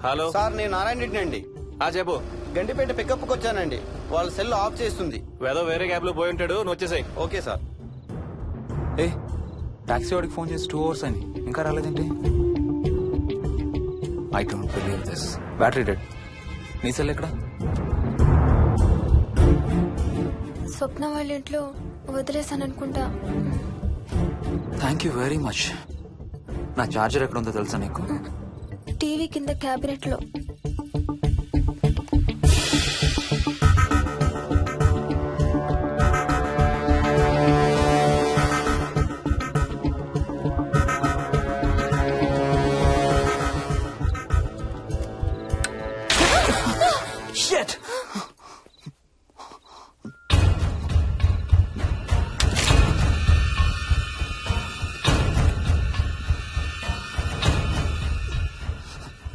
Hello sir నేను నారాయణ రెడ్డి అండి. చెప్పు. గండిపేట పికప్కి వచ్చానండి. వాళ్ళ సెల్ ఆఫ్ చేస్తుంది. వేరే క్యాబ్ లో పోయి ఉంటాడు, నువ్వు వచ్చేసాయి. Okay sir. ఏ టాక్సీ వాడికి ఫోన్ చేసి 2 hours అయింది, ఇంకా రాలేదేంటి? I don't believe this. Battery dead. నీ సెల్ ఎక్కడ? స్వప్న వాళ్ళ ఇంట్లో వదిలేసాను అనుకుంటా. Thank you very much. నా చార్జర్ ఎక్కడ ఉందో తెలుసా నీకు? టీవీ కింద క్యాబినెట్ లో. Shit!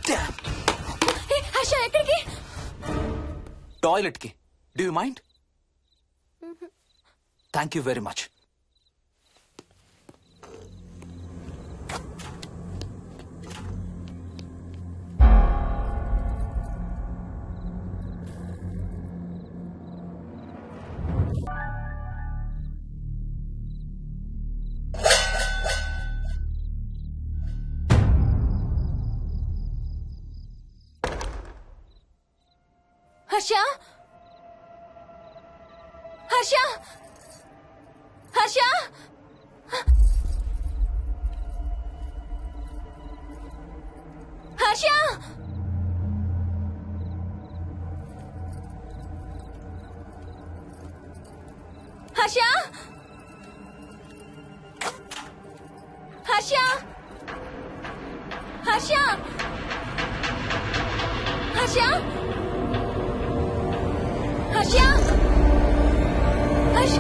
Damn! హర్ష ఎక్కడికి? టాయిలెట్ కి. Do you mind? Thank you very much. Harsha Harsha Harsha Harsha Harsha Harsha Harsha Harsha Harsha Harsha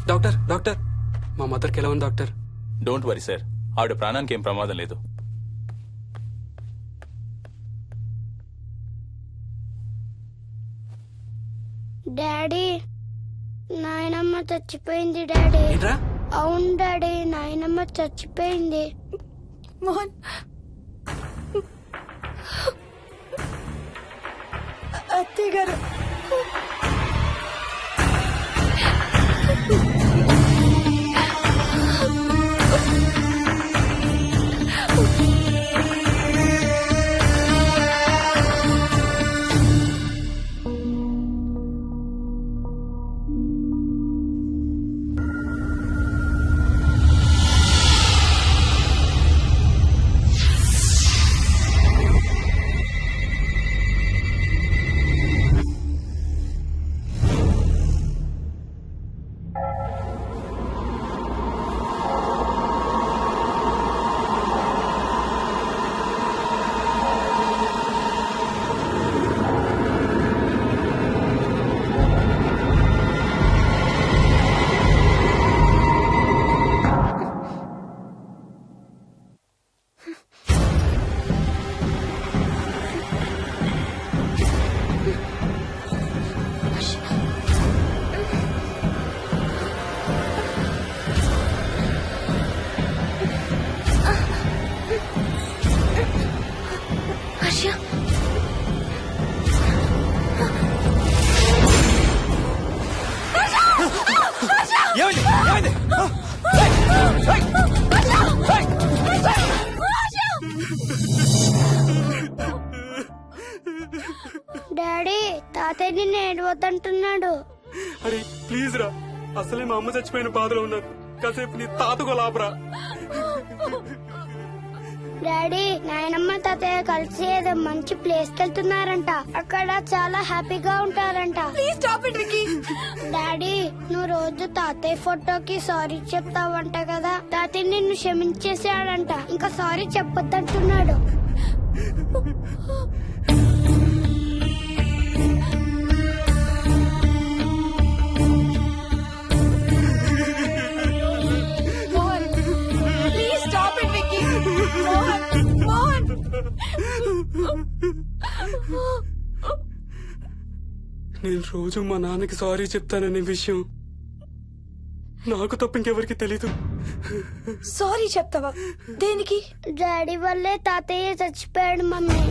doctor doctor మా మదర్కి ఎలా ఉంది డాక్టర్? డోంట్ వరీ సార్, ఆవిడ ప్రాణానికి ఏం ప్రమాదం లేదు. డాడీ నాయనమ్మ చచ్చిపోయింది డాడీ. ఏంట్రా? అవును డాడీ, నాయనమ్మ చచ్చిపోయింది. మోహన్ అత్తయ్య గారు డాడీ తాతయ్య నిన్ను ఏడవద్దంటున్నాడు. అరే ప్లీజ్ రా, అసలే మా అమ్మ చచ్చిపోయిన బాధలో ఉన్నారు. కాసేపు నీ తాతకు లాభరా. డాడీ నాయనమ్మ తాతయ్య కలిసి ఏదో మంచి ప్లేస్ కి వెళ్తున్నారంట. అక్కడ చాలా హ్యాపీగా ఉంటారంట. Please stop it Vicky. Daddy నువ్వు రోజు తాతయ్య ఫోటోకి సారీ చెప్తావంట కదా. తాతయ్య నిన్ను క్షమించేసాడంట. ఇంకా సారీ చెప్పొద్దంటున్నాడు. Mohan please stop it Vicky. Mohan Mohan నేను రోజు మా నాన్నకి సారీ చెప్తాననే విషయం నాకు తప్ప ఇంకెవరికి తెలీదు. సారీ చెప్తావా? దేనికి? డాడీ వల్లే తాతయ్య చచ్చిపోయాడు మమ్మీ.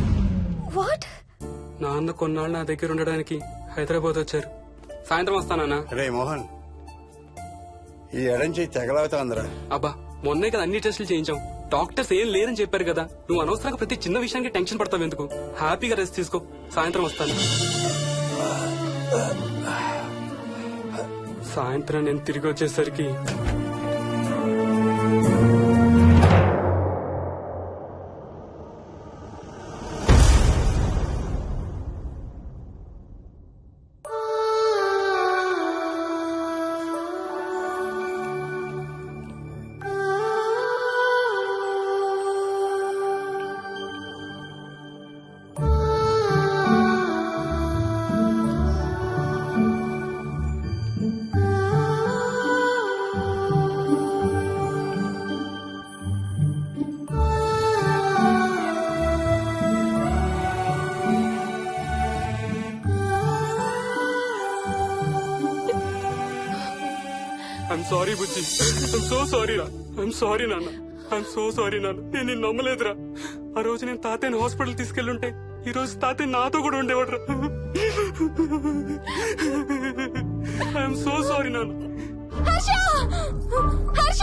వాట్? నాన్న కొన్నాళ్ళు నా దగ్గర ఉండడానికి హైదరాబాద్ వచ్చారు. సాయంత్రం వస్తానా? రే మోహన్, ఈ ఎడం చేయి తెగలవుతోందిరా. అబ్బా మొన్నే కదా అన్ని టెస్టులు చేయించాం. డాక్టర్స్ ఏం లేరని చెప్పారు కదా. నువ్వు అనవసరంగా ప్రతి చిన్న విషయానికి టెన్షన్ పడతావు ఎందుకు? హ్యాపీగా రెస్ట్ తీసుకో. సాయంత్రం వస్తాను. సాయంత్రం నేను తిరిగి వచ్చేసరికి I'm sorry Bujji. I'm so sorry రా. ఐఎమ్ సారీ నాన్న. ఐఎమ్ సో సారీ నాన్న. నేను నిన్ను నమ్మలేదురా. ఆ రోజు నేను తాతయ్యని హాస్పిటల్ తీసుకెళ్ళుంటే ఈ రోజు తాతయ్య నాతో కూడా ఉండేవాడు. ఐఎమ్ సో సారీ నాన్న. హర్ష హర్ష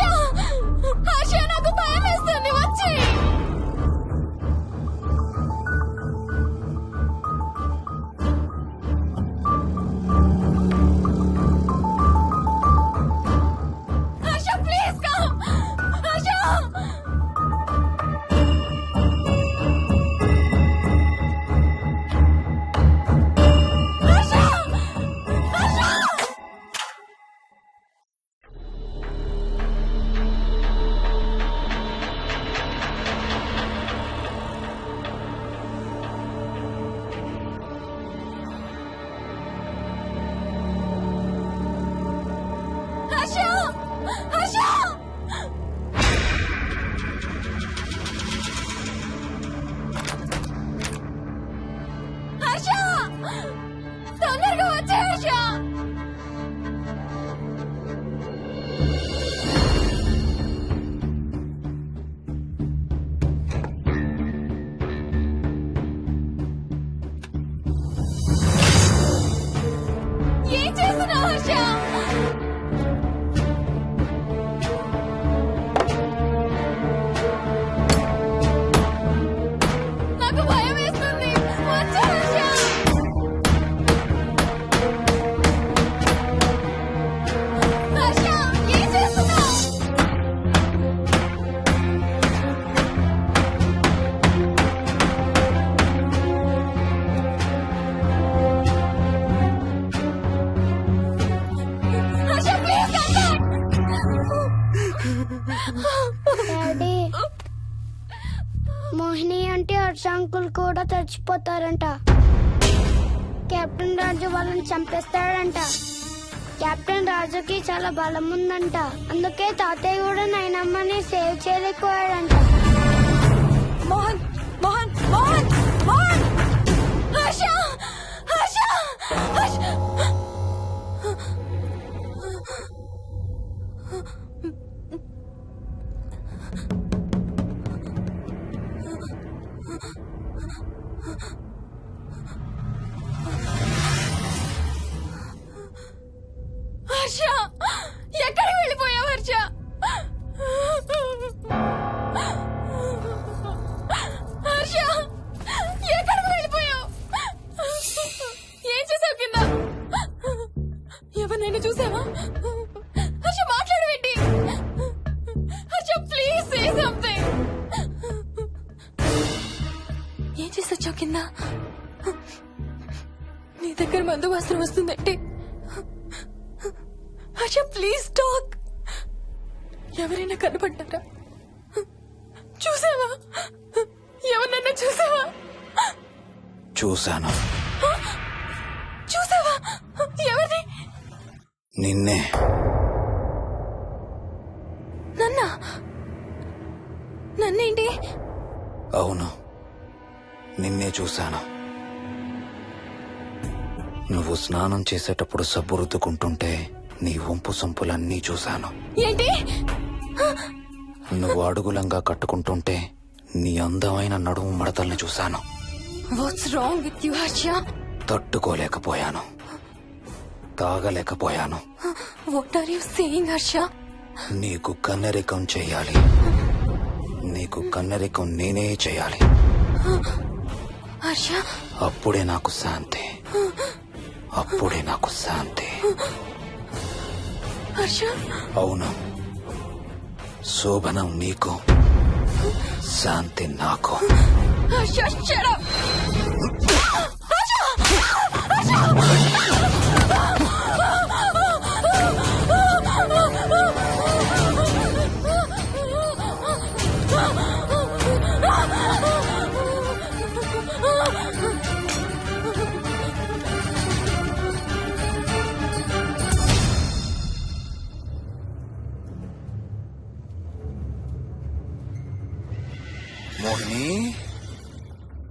హర్ష నాకు భయం వేస్తుంది. వచ్చి హర్ష ప్లీజ్ కమ్. హర్ష హర్ష హర్ష హర్ష తొందరగా వచ్చే హర్ష. ఏం చేస్తున్నావు హర్ష? నాకు భయం వేస్తుంది. వచ్చే హర్ష. హర్ష ఏం చేస్తున్నావు? Harsha please come daddy Mohini అంటే హర్ష అంకుల్ కూడా చచ్చిపోతారంట. కెప్టెన్ రాజు వాళ్ళని చంపేస్తాడంట. కెప్టెన్ రాజుకి చాలా బలం ఉందంట. అందుకే తాతయ్య కూడా నాయనమ్మని సేవ్ చేయలేకపోయాడంట. మోహన్ మోహన్ మోహన్ మోహన్ హర్ష హర్ష హర్ష హర్ష ఎక్కడికి వెళ్ళిపోయావు హర్ష? వచ్చావు కింద? నీ దగ్గర మందు వాసన వస్తుందంటే హర్ష ప్లీజ్ టాక్. ఎవరైనా కనపడ్డారా? చూసావా? ఎవరన్నా చూసావా? చూశాను. చూసావా? ఎవరిని? నిన్నే. నన్నేంటి? అవును, నిన్నే చూశాను. నువ్వు స్నానం చేసేటప్పుడు సబ్బు రుద్దుకుంటుంటే నీ వంపు సొంపులన్నీ చూశాను. ఏంటి? నువ్వు అడుగులంగా కట్టుకుంటుంటే నీ అందమైన నడుము మడతల్ని చూశాను. What's wrong with you Harsha? తట్టుకోలేకపోయాను, తాగలేకపోయాను. What are you saying Harsha? నీకు కన్నరికం చేయాలి. నీకు కన్నరికం నేనే చేయాలి. హర్ష అప్పుడే నాకు శాంతి. అప్పుడే నాకు శాంతి. హర్ష అవును, శోభనం నీకు, శాంతి నాకు. Harsha shut up.